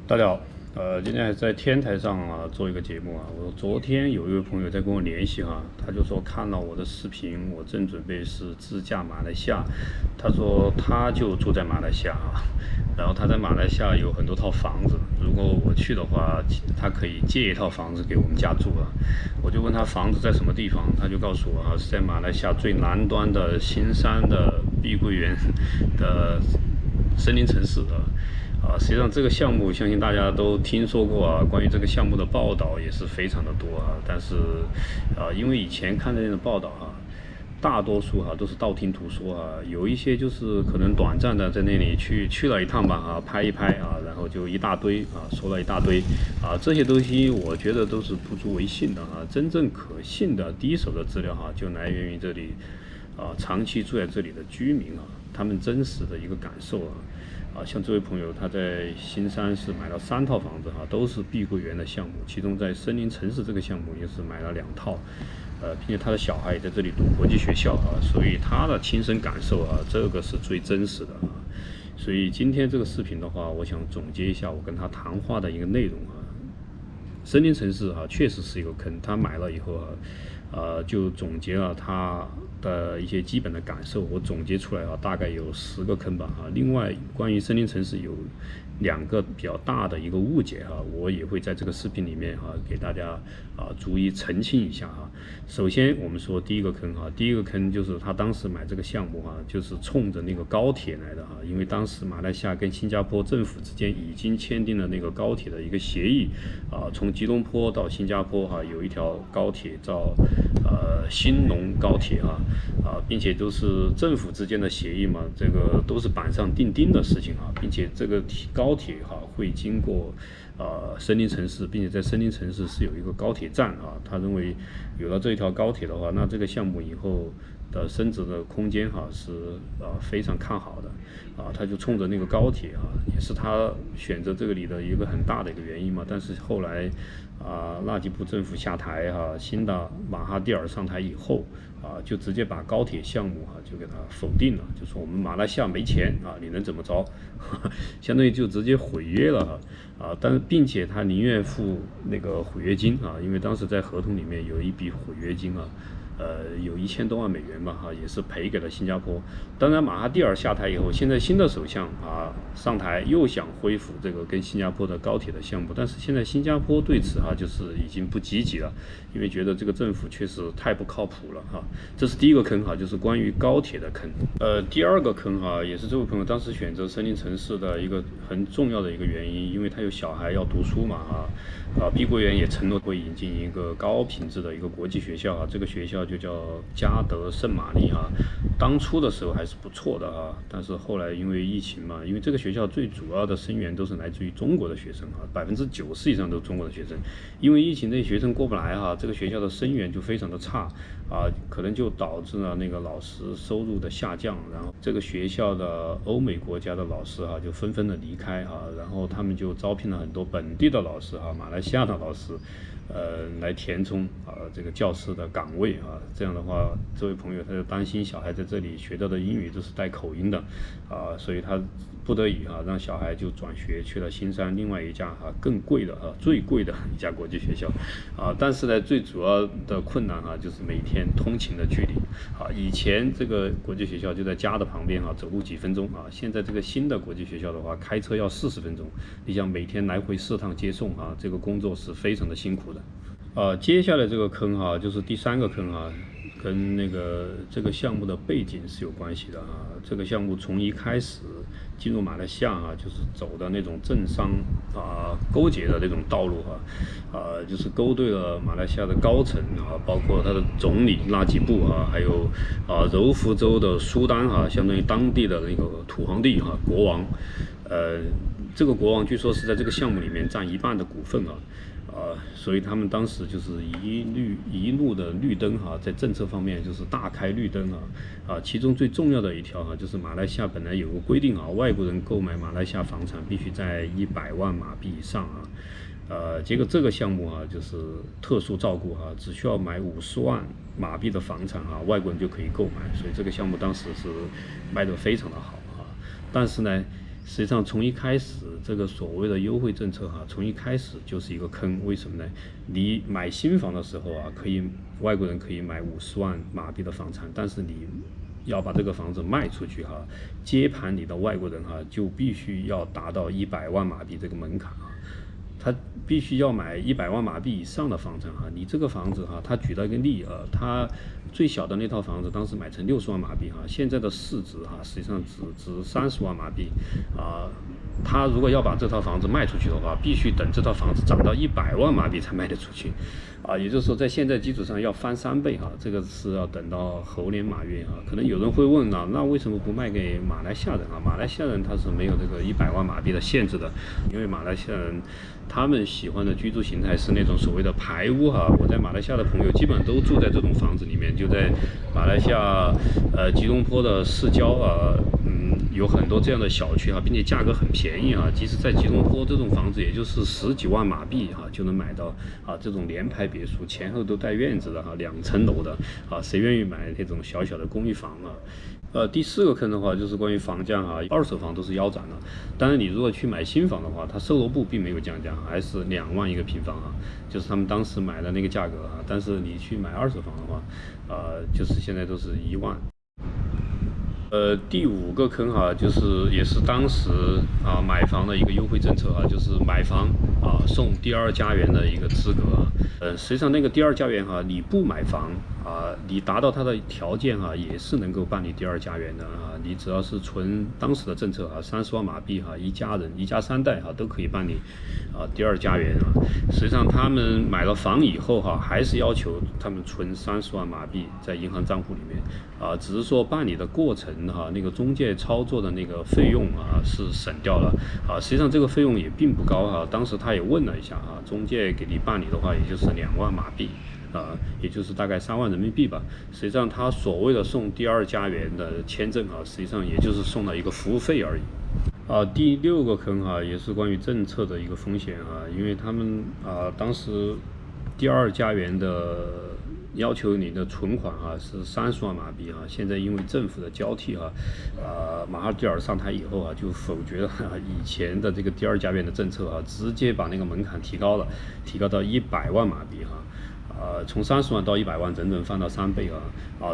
大家好，今天还在天台上做一个节目啊。我昨天有一位朋友在跟我联系他就说看到我的视频，我正准备是自驾马来西亚。他说他就住在马来西亚然后他在马来西亚有很多套房子，如果我去的话，他可以借一套房子给我们家住我就问他房子在什么地方，他就告诉我是在马来西亚最南端的新山的碧桂园的森林城市实际上这个项目相信大家都听说过关于这个项目的报道也是非常的多但是因为以前看这样的报道大多数都是道听途说有一些就是可能短暂的在那里去了一趟吧拍一拍然后就一大堆说了一大堆这些东西我觉得都是不足为信的真正可信的第一手的资料就来源于这里长期住在这里的居民他们真实的一个感受像这位朋友他在新山是买了3套房子都是碧桂园的项目，其中在森林城市这个项目也是买了2套，并且他的小孩也在这里读国际学校所以他的亲身感受这个是最真实的所以今天这个视频的话，我想总结一下我跟他谈话的一个内容森林城市确实是一个坑，他买了以后就总结了他的一些基本的感受，我总结出来大概有10个坑吧另外关于森林城市有2个比较大的一个误解我也会在这个视频里面给大家逐一澄清一下首先我们说第一个坑就是他当时买这个项目就是冲着那个高铁来的因为当时马来西亚跟新加坡政府之间已经签订了那个高铁的一个协议从吉隆坡到新加坡有一条高铁叫兴隆高铁并且都是政府之间的协议嘛，这个都是板上钉钉的事情并且这个高铁会经过森林城市，并且在森林城市是有一个高铁站他认为有了这一条高铁的话，那这个项目以后的升值的空间是非常看好的他就冲着那个高铁也是他选择这里的一个很大的一个原因嘛。但是后来纳吉布政府下台新的马哈蒂尔上台以后就直接把高铁项目就给他否定了，就说我们马来西亚没钱你能怎么着相当于就直接毁约了但是并且他宁愿付那个毁约金因为当时在合同里面有一笔毁约金有1000多万美元吧也是赔给了新加坡。当然马哈蒂尔下台以后，现在新的首相上台又想恢复这个跟新加坡的高铁的项目，但是现在新加坡对此就是已经不积极了，因为觉得这个政府确实太不靠谱了这是第一个坑就是关于高铁的坑。第二个坑也是这位朋友当时选择森林城市的一个很重要的一个原因，因为他有小孩要读书嘛碧桂园也承诺会引进一个高品质的一个国际学校这个学校就叫嘉德圣玛丽当初的时候还是不错的但是后来因为疫情嘛，因为这个学校最主要的生源都是来自于中国的学生90%以上都是中国的学生，因为疫情这些学生过不来这个学校的生源就非常的差可能就导致了那个老师收入的下降，然后这个学校的欧美国家的老师就纷纷的离开然后他们就招聘了很多本地的老师马来西亚的老师来填充这个教师的岗位这样的话这位朋友他就担心小孩在这里学到的英语都是带口音的所以他不得已让小孩就转学去了新山另外一家更贵的最贵的一家国际学校但是呢最主要的困难就是每天通勤的距离以前这个国际学校就在家的旁边走路几分钟现在这个新的国际学校的话开车要40分钟，你想每天来回4趟接送这个工作是非常的辛苦的接下来这个坑就是第3个坑跟那个这个项目的背景是有关系的这个项目从一开始进入马来西亚就是走的那种政商勾结的那种道路就是勾兑了马来西亚的高层包括他的总理纳吉布还有柔佛州的苏丹相当于当地的那个土皇帝国王这个国王据说是在这个项目里面占1半的股份所以他们当时就是一路的绿灯在政策方面就是大开绿灯其中最重要的一条就是马来西亚本来有个规定外国人购买马来西亚房产必须在100万马币以上结果这个项目就是特殊照顾只需要买50万马币的房产外国人就可以购买，所以这个项目当时是卖得非常的好但是呢实际上从一开始这个所谓的优惠政策从一开始就是一个坑。为什么呢？你买新房的时候外国人可以买50万马币的房产，但是你要把这个房子卖出去接盘你的外国人就必须要达到100万马币这个门槛他必须要买100万马币以上的房产你这个房子他举了一个例他最小的那套房子当时买成60万马币现在的市值实际上只值30万马币他如果要把这套房子卖出去的话，必须等这套房子涨到100万马币才卖得出去也就是说在现在基础上要翻3倍这个是要等到猴年马月可能有人会问那为什么不卖给马来西亚人马来西亚人他是没有这个100万马币的限制的，因为马来西亚人他们喜欢的居住形态是那种所谓的排屋我在马来西亚的朋友基本上都住在这种房子里面，就在马来西亚吉隆坡的市郊有很多这样的小区并且价格很便宜即使在吉隆坡这种房子也就是10几万马币就能买到这种联排别墅，前后都带院子的2层楼的谁愿意买那种小小的公寓房第4个坑的话就是关于房价二手房都是腰斩了。当然你如果去买新房的话，它售楼部并没有降价，还是2万一个平方就是他们当时买的那个价格但是你去买二手房的话就是现在都是1万。第5个坑就是也是当时买房的一个优惠政策就是买房送第2家园的一个资格实际上那个第2家园你不买房你达到它的条件也是能够办理第2家园的你只要是存当时的政策30万马币一家人一家3代都可以办理第2家园实际上他们买了房以后还是要求他们存30万马币在银行账户里面只是说办理的过程那个中介操作的那个费用是省掉了实际上这个费用也并不高当时他也问了一下中介给你办理的话也就是2万马币也就是大概3万人民币吧。实际上他所谓的送第2家园的签证实际上也就是送了一个服务费而已第6个坑也是关于政策的一个风险因为他们当时第2家园的要求你的存款是30万马币现在因为政府的交替马哈蒂尔上台以后就否决了以前的这个第2家园的政策直接把那个门槛提高到100万马币从30万到100万整整翻到3倍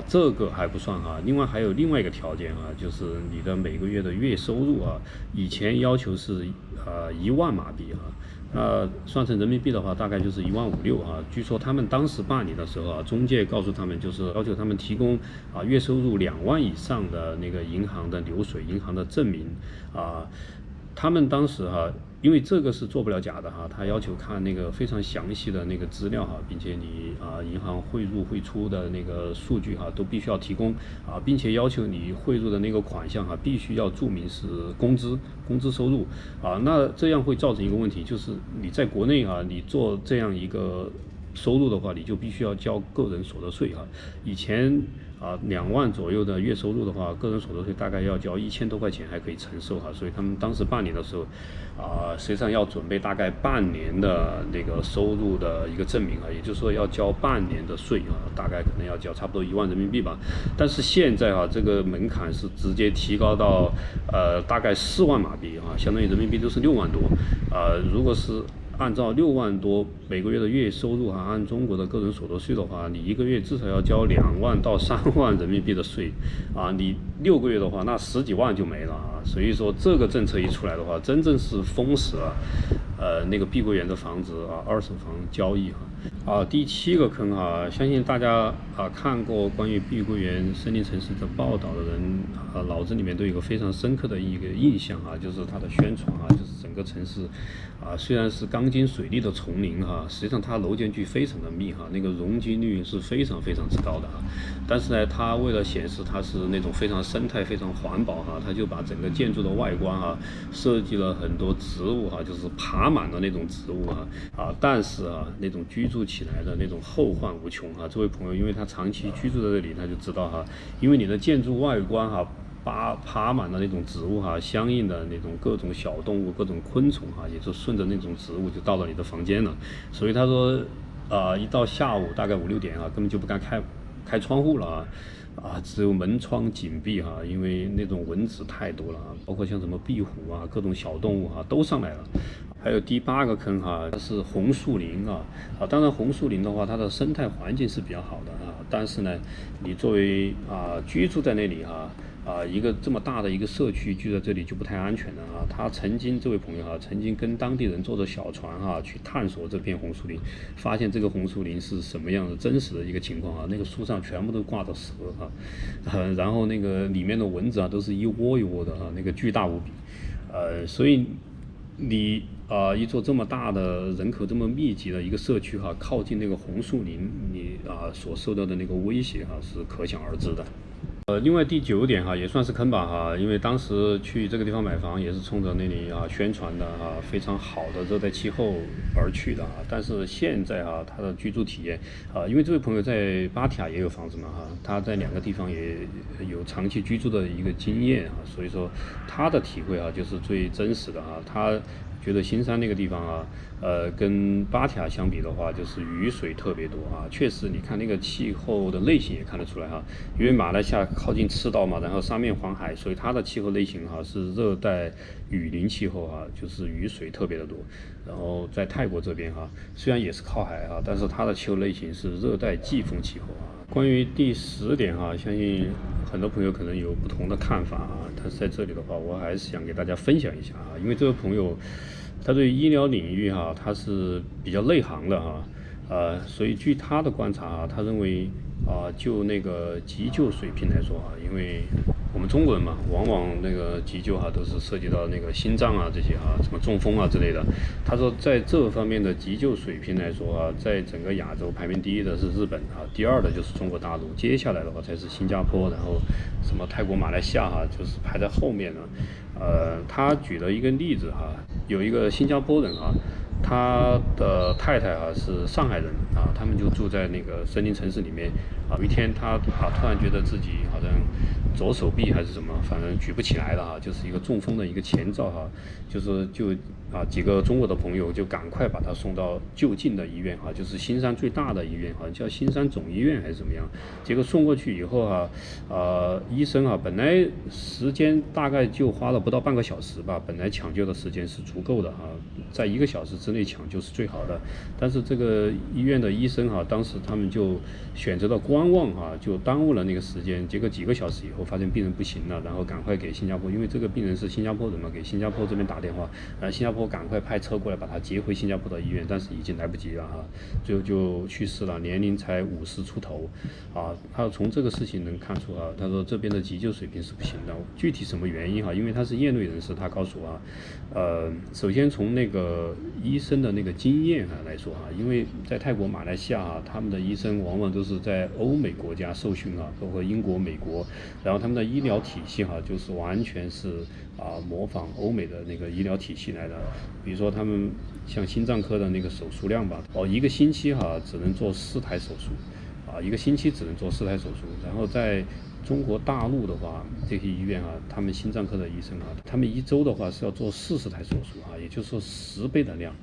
这个还不算另外还有另外一个条件就是你的每个月的月收入以前要求是1万马币算成人民币的话大概就是1.56万据说他们当时办理的时候中介告诉他们就是要求他们提供月收入2万以上的那个银行的流水银行的证明他们当时因为这个是做不了假的他要求看那个非常详细的那个资料并且你银行汇入汇出的那个数据都必须要提供并且要求你汇入的那个款项必须要注明是工资收入那这样会造成一个问题，就是你在国内你做这样一个收入的话，你就必须要交个人所得税以前2万左右的月收入的话，个人所得税大概要交1000多块钱还可以承受所以他们当时办理的时候实际上要准备大概半年的那个收入的一个证明也就是说要交半年的税大概可能要交差不多1万人民币吧。但是现在这个门槛是直接提高到大概4万马币相当于人民币都是6万多如果是按照6万多每个月的月收入按中国的个人所得税的话，你一个月至少要交2万到3万人民币的税你6个月的话那10几万就没了所以说这个政策一出来的话，真正是封死了那个碧桂园的房子二手房交易第7个坑相信大家看过关于碧桂园森林城市的报道的人脑子里面都有一个非常深刻的一个印象就是它的宣传就是整个城市虽然是钢筋水泥的丛林实际上它楼间距非常的密那个容积率是非常非常之高的但是呢它为了显示它是那种非常生态非常环保它就把整个建筑的外观设计了很多植物就是爬满了那种植物但是那种居住起来的那种后患无穷这位朋友因为他长期居住在这里他就知道因为你的建筑外观爬满了那种植物相应的那种各种小动物各种昆虫也就顺着那种植物就到了你的房间了。所以他说一到下午大概5、6点根本就不敢开窗户了只有门窗紧闭因为那种蚊子太多了包括像什么壁虎各种小动物都上来了。还有第8个坑它是红树林当然红树林的话，它的生态环境是比较好的但是呢，你作为居住在那里一个这么大的一个社区居在这里就不太安全了他曾经这位朋友曾经跟当地人坐着小船去探索这片红树林，发现这个红树林是什么样的真实的一个情况那个树上全部都挂着蛇然后那个里面的蚊子都是一窝一窝的那个巨大无比所以你一座这么大的人口这么密集的一个社区靠近那个红树林，你所受到的那个威胁是可想而知的。另外第9点也算是坑吧因为当时去这个地方买房也是冲着那里宣传的非常好的热带气候而去的但是现在他的居住体验因为这位朋友在芭提雅也有房子嘛他在2个地方也有长期居住的一个经验所以说他的体会就是最真实的他觉得新山那个地方跟芭提雅相比的话，就是雨水特别多确实，你看那个气候的类型也看得出来因为马来西亚靠近赤道嘛，然后三面环海，所以它的气候类型是热带雨林气候就是雨水特别的多。然后在泰国这边虽然也是靠海但是它的气候类型是热带季风气候关于第10点相信很多朋友可能有不同的看法但是在这里的话，我还是想给大家分享一下因为这位朋友他对医疗领域他是比较内行的所以据他的观察他认为就那个急救水平来说因为我们中国人嘛，往往那个急救都是涉及到那个心脏这些什么中风之类的。他说在这方面的急救水平来说在整个亚洲排名第1的是日本第2的就是中国大陆，接下来的话才是新加坡，然后什么泰国、马来西亚就是排在后面他举了一个例子有一个新加坡人他的太太是上海人他们就住在那个森林城市里面有一天他突然觉得自己好像左手臂还是什么，反正举不起来了就是一个中风的一个前兆就是几个中国的朋友就赶快把他送到就近的医院就是新山最大的医院好像叫新山总医院还是怎么样，结果送过去以后医生本来时间大概就花了不到半个小时吧，本来抢救的时间是足够的在1个小时之内抢救是最好的，但是这个医院的医生当时他们就选择了观望就耽误了那个时间，结果几个小时以后发现病人不行了，然后赶快给新加坡，因为这个病人是新加坡人嘛，给新加坡这边打电话，新加坡赶快派车过来把他接回新加坡的医院，但是已经来不及了最后就去世了，年龄才50出头他从这个事情能看出他说这边的急救水平是不行的，具体什么原因因为他是业内人士，他告诉我首先从那个医生的那个经验来说因为在泰国、马来西亚他们的医生往往都是在欧美国家受训包括英国、美国，然后他们的医疗体系就是完全是模仿欧美的那个医疗体系来的，比如说他们像心脏科的那个手术量吧1个星期只能做4台手术1个星期只能做4台手术，然后在中国大陆的话，这些医院他们心脏科的医生他们1周的话是要做40台手术也就是说10倍的量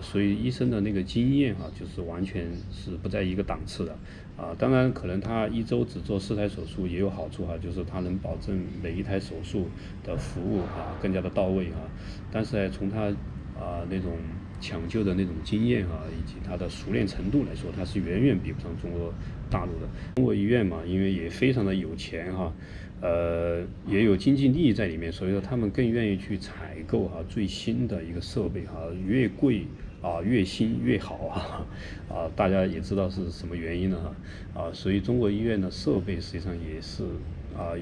所以医生的那个经验就是完全是不在一个档次的当然可能他1周只做4台手术也有好处就是他能保证每一台手术的服务更加的到位但是从他那种抢救的那种经验以及他的熟练程度来说，他是远远比不上中国大陆的。中国医院嘛，因为也非常的有钱也有经济利益在里面，所以说他们更愿意去采购最新的一个设备越贵越新越好大家也知道是什么原因了所以中国医院的设备实际上也是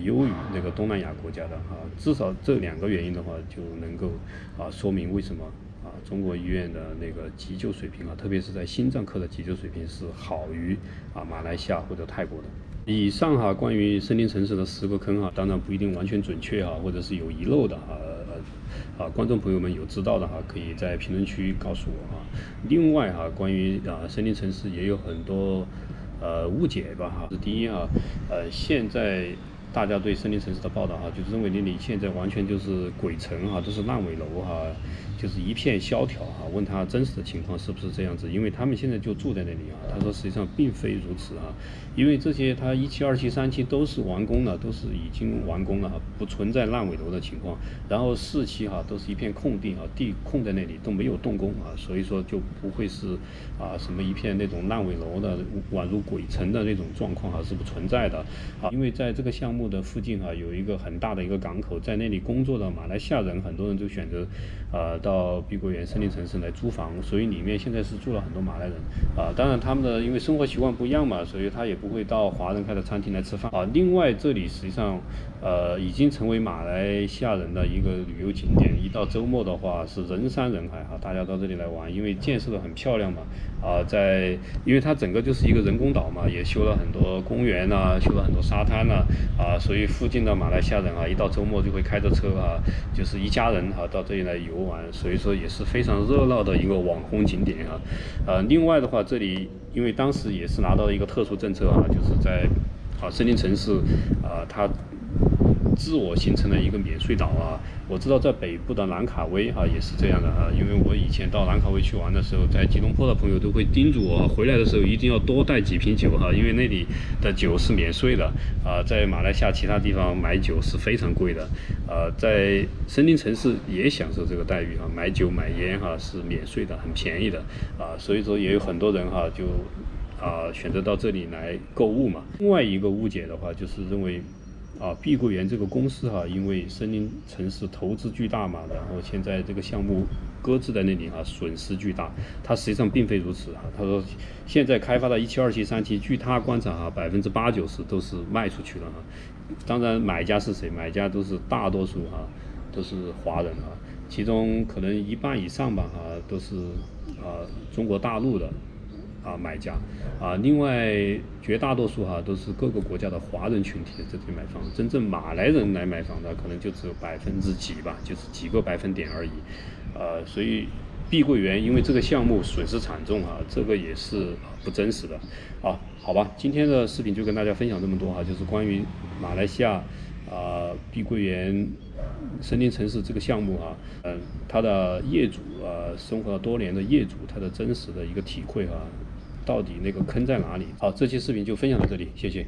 优于那个东南亚国家的至少这2个原因的话，就能够说明为什么中国医院的那个急救水平特别是在心脏科的急救水平是好于马来西亚或者泰国的。以上关于森林城市的10个坑当然不一定完全准确或者是有遗漏的观众朋友们有知道的可以在评论区告诉我另外关于森林城市也有很多误解吧第一现在大家对森林城市的报道哈，就是认为那里现在完全就是鬼城哈，都是烂尾楼哈，就是一片萧条哈。问他真实的情况是不是这样子？因为他们现在就住在那里啊。他说实际上并非如此啊，因为这些他1期、2期、3期都是完工了，都是已经完工了哈，不存在烂尾楼的情况。然后4期哈都是一片空地啊，地空在那里都没有动工啊，所以说就不会是什么一片那种烂尾楼的宛如鬼城的那种状况是不存在的啊。因为在这个项目的附近有一个很大的一个港口，在那里工作的马来西亚人，很多人就选择到碧桂园森林城市来租房，所以里面现在是住了很多马来人当然他们的因为生活习惯不一样嘛，所以他也不会到华人开的餐厅来吃饭另外这里实际上已经成为马来西亚人的一个旅游景点，一到周末的话是人山人海大家到这里来玩，因为建设的很漂亮嘛因为它整个就是一个人工岛嘛，也修了很多公园修了很多沙滩所以附近的马来西亚人一到周末就会开着车就是一家人到这里来游玩，所以说也是非常热闹的一个网红景点另外的话，这里因为当时也是拿到了一个特殊政策就是在森林城市它自我形成了一个免税岛我知道在北部的兰卡威也是这样的因为我以前到兰卡威去玩的时候，在吉隆坡的朋友都会叮嘱我回来的时候一定要多带几瓶酒因为那里的酒是免税的在马来西亚其他地方买酒是非常贵的在森林城市也享受这个待遇买酒买烟是免税的，很便宜的所以说也有很多人就选择到这里来购物嘛。另外一个误解的话，就是认为碧桂园这个公司因为森林城市投资巨大嘛，然后现在这个项目搁置在那里损失巨大。它实际上并非如此他说现在开发的1期、2期、3期，据他观察80%-90%都是卖出去了当然买家是谁？买家都是大多数都是华人其中可能1半以上吧都是中国大陆的买家另外绝大多数都是各个国家的华人群体在这里买房，真正马来人来买房的可能就只有几吧，就是几个百分点而已所以碧桂园因为这个项目损失惨重这个也是不真实的好吧，今天的视频就跟大家分享这么多就是关于马来西亚碧桂园森林城市这个项目他的业主生活了多年的业主他的真实的一个体会到底那个坑在哪里。好，这期视频就分享到这里，谢谢。